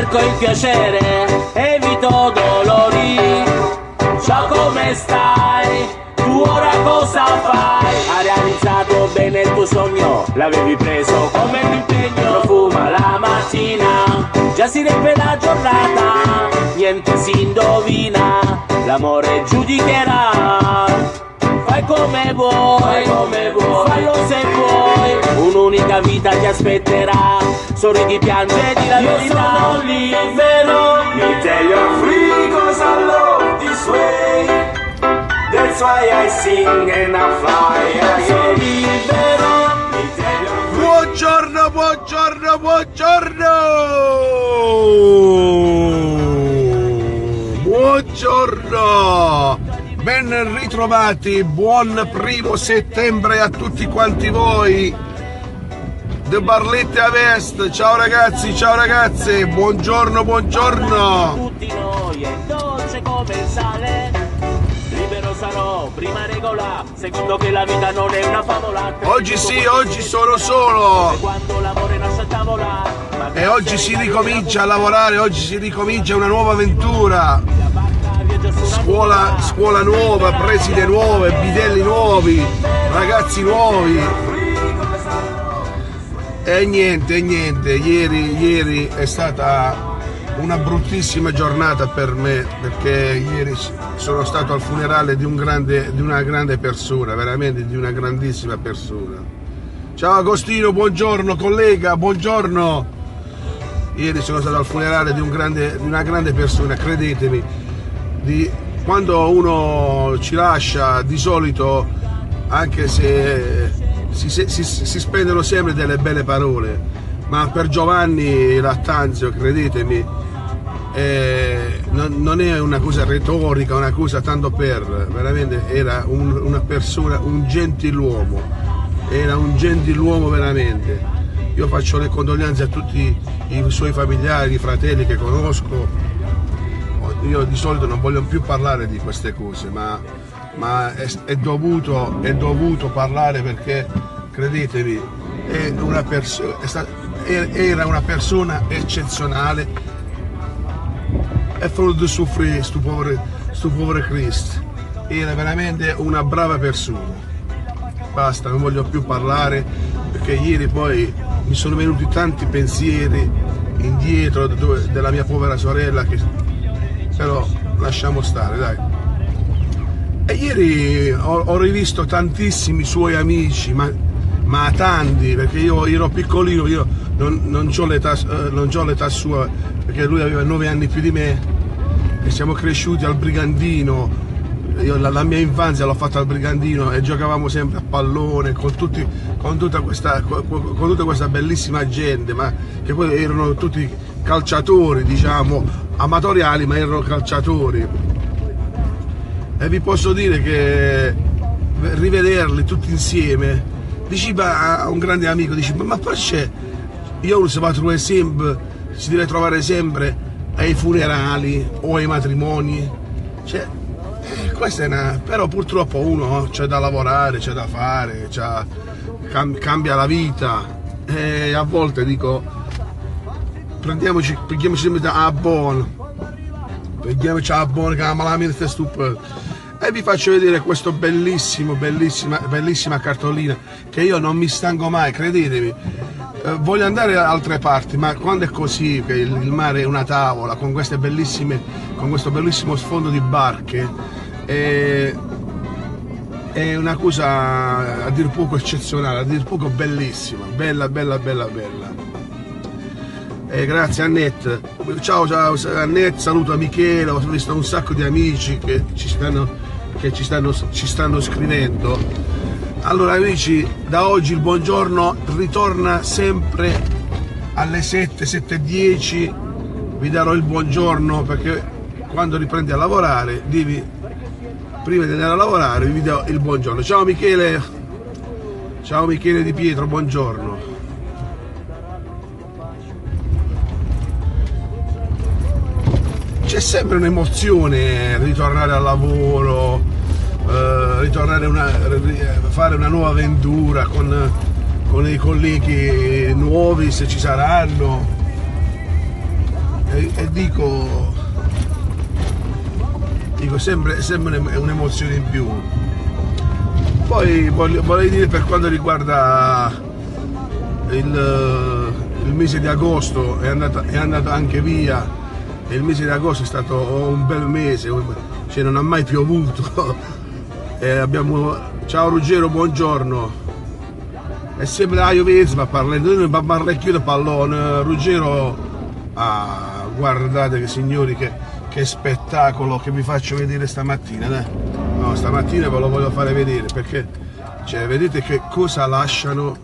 cerco il piacere, evito dolori. Ciao, come stai? Tu ora cosa fai? Hai realizzato bene il tuo sogno, l'avevi preso come un impegno. Profuma la mattina, già si riempie la giornata, niente si indovina, l'amore giudicherà. Fai come vuoi, fallo se vuoi, un'unica vita ti aspetterà, sorridi, piange, di la verità. Io sono libero, mi tell you free, cause I love this way. That's why I sing and I fly. Io sono libero, mi tell you free. Buongiorno, buongiorno, buongiorno! Buongiorno! Ben ritrovati, buon 1° settembre a tutti quanti voi. De Barlette a Vest, ciao ragazzi, ciao ragazze, buongiorno, buongiorno. Tutti noi è dolce come il sale. Libero sarò, prima regola, secondo che la vita non è una favola. Oggi sì, oggi sono solo. Quando l'amore nasce a tavola. E oggi si ricomincia a lavorare, oggi si ricomincia una nuova avventura. Scuola nuova, preside nuove, bidelli nuovi, ragazzi nuovi. E niente, ieri è stata una bruttissima giornata per me, perché ieri sono stato al funerale di una grande persona, veramente di una grandissima persona. Ciao Agostino, buongiorno collega, buongiorno. Ieri sono stato al funerale di una grande persona, credetemi. Quando uno ci lascia, di solito, anche se si spendono sempre delle belle parole, ma per Giovanni Lattanzio, credetemi, non è una cosa retorica, una cosa tanto per, veramente era una persona, un gentiluomo, era un gentiluomo veramente. Io faccio le condoglianze a tutti i suoi familiari, i fratelli che conosco. Io di solito non voglio più parlare di queste cose, ma è dovuto parlare, perché credetemi, era una persona eccezionale e fatto soffrire sto povero Cristo. Era veramente una brava persona. Basta, non voglio più parlare, perché ieri poi mi sono venuti tanti pensieri indietro della mia povera sorella, però lasciamo stare, dai. E ieri ho rivisto tantissimi suoi amici, ma tanti, perché io ero piccolino, io non ho l'età sua, perché lui aveva 9 anni più di me, e siamo cresciuti al Brigandino. Io la mia infanzia l'ho fatta al Brigandino e giocavamo sempre a pallone con tutta questa bellissima gente, ma che poi erano tutti calciatori, diciamo, amatoriali, ma erano calciatori. E vi posso dire che rivederli tutti insieme, dici a un grande amico, dici ma perché io non si va a trovare sempre, si deve trovare sempre ai funerali o ai matrimoni, cioè, questa è però purtroppo uno c'è da lavorare, c'è da fare, cambia la vita, e a volte dico prendiamoci sempre a buono, prendiamoci a buono, che la malamita è stupenda. E vi faccio vedere questo bellissima cartolina, che io non mi stanco mai, credetemi. Voglio andare da altre parti, ma quando è così, che il mare è una tavola con questo bellissimo sfondo di barche, è una cosa a dir poco eccezionale, a dir poco bellissima, bella. Grazie Annette, ciao Annette, saluto a Michele, ho visto un sacco di amici che ci stanno scrivendo. Allora amici, da oggi il buongiorno ritorna sempre alle 7:10, vi darò il buongiorno, perché quando riprendi a lavorare prima di andare a lavorare vi do il buongiorno. Ciao Michele Di Pietro, buongiorno. C'è sempre un'emozione ritornare al lavoro, fare una nuova avventura con i colleghi nuovi, se ci saranno. e dico sempre un'emozione in più. Poi vorrei dire, per quanto riguarda il mese di agosto, è andato anche via, e il mese di agosto è stato un bel mese, cioè non ha mai piovuto. Ciao Ruggero, buongiorno. È sempre la Juventus, ma parlando, noi parliamo di pallone. Ruggero, guardate che signori, che spettacolo che vi faccio vedere stamattina, no, stamattina ve lo voglio fare vedere, perché cioè, vedete che cosa lasciano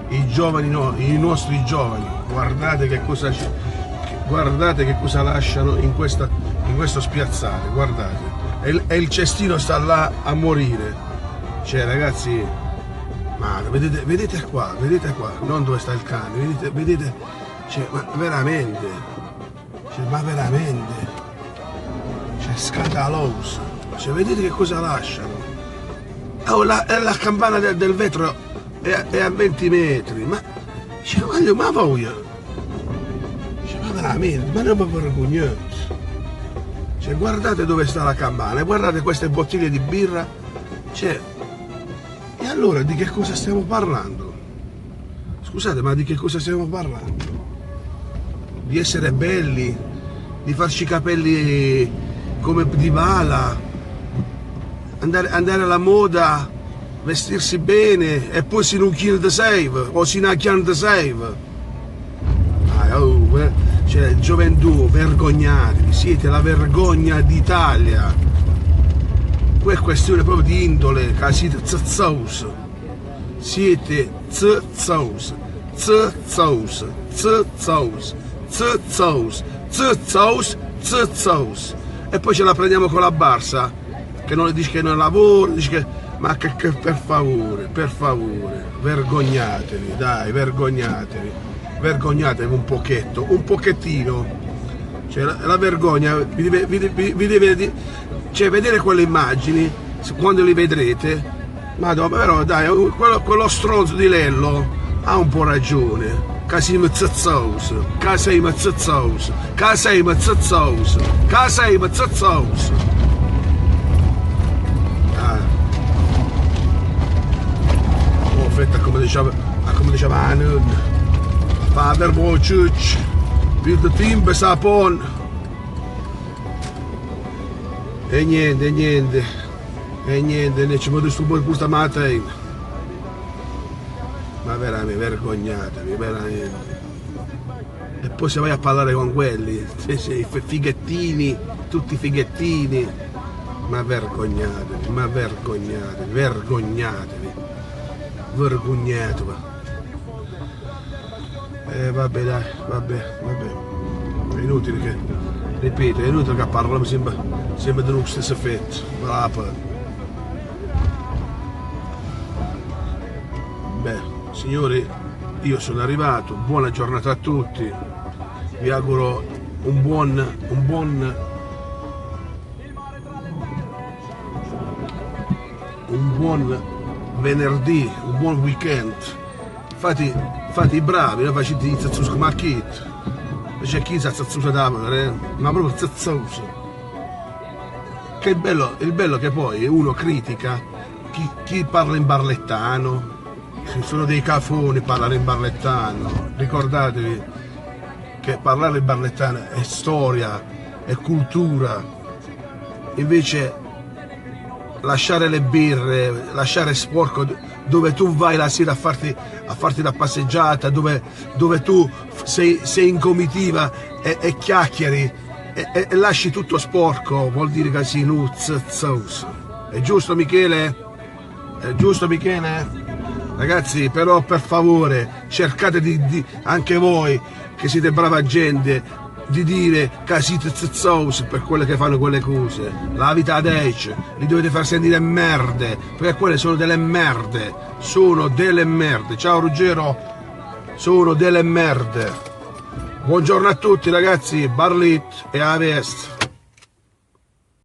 i giovani, i nostri giovani. Guardate che cosa lasciano in questo spiazzale, guardate, e il cestino sta là a morire. Cioè ragazzi, ma vedete qua, non dove sta il cane, vedete, cioè, ma veramente, cioè, scandaloso. Cioè, vedete che cosa lasciano. Oh, la campana del vetro è a 20 metri, ma cioè, ma voglia, cioè, ma veramente, ma non mi vergognate. Cioè, guardate dove sta la campana, guardate queste bottiglie di birra, cioè, e allora di che cosa stiamo parlando? Scusate, ma di che cosa stiamo parlando? Di essere belli, di farci i capelli come Dybala, andare alla moda, vestirsi bene e poi si non kill the save o si non chiam the save. Cioè, gioventù, vergognatevi, siete la vergogna d'Italia. Qua è questione proprio di indole, che siete zazzaus. Siete zazzaus, zazzaus, zazzaus, zazzaus, zazzaus, zazzaus. E poi ce la prendiamo con la Barça, che non dice che non lavora, dice che... Ma che per favore, vergognatevi, dai, vergognatevi un pochettino. Cioè la vergogna vi deve, cioè, vedere quelle immagini, quando li vedrete, madonna, però dai, quello stronzo di Lello ha un po' ragione. Casim Zazzaus. Fetta come diceva la nonna, Vater vuoi ciucci, il timbe sapon. E niente, ne ci vedo stu questa mattina. Ma veramente, vergognatevi, veramente. E poi se vai a parlare con quelli, i fighettini, tutti fighettini, ma vergognatevi, vergognatevi. Vabbè dai, vabbè. È inutile che, ripeto, è inutile che parliamo sempre dello stesso effetto. Beh, signori, io sono arrivato, buona giornata a tutti, vi auguro un buon venerdì, un buon weekend. Fate i bravi, non facete i zazzusi come a chi. C'è chi sa zazzusa da ma proprio zazzuso. Che il bello che poi uno critica chi parla in barlettano. Sono dei cafoni parlare in barlettano. Ricordatevi che parlare in barlettano è storia, è cultura. Invece lasciare le birre, lasciare sporco dove tu vai la sera a farti la passeggiata, dove tu sei in comitiva e chiacchieri e lasci tutto sporco, vuol dire che sei nuzzaus. È giusto Michele? Ragazzi, però per favore cercate di anche voi che siete brava gente di dire che siete zazzaus per quelle che fanno quelle cose. La vita adesso li dovete far sentire merde, perché quelle sono delle merde. Ciao Ruggero, sono delle merde. Buongiorno a tutti ragazzi, Barlit e a Vest.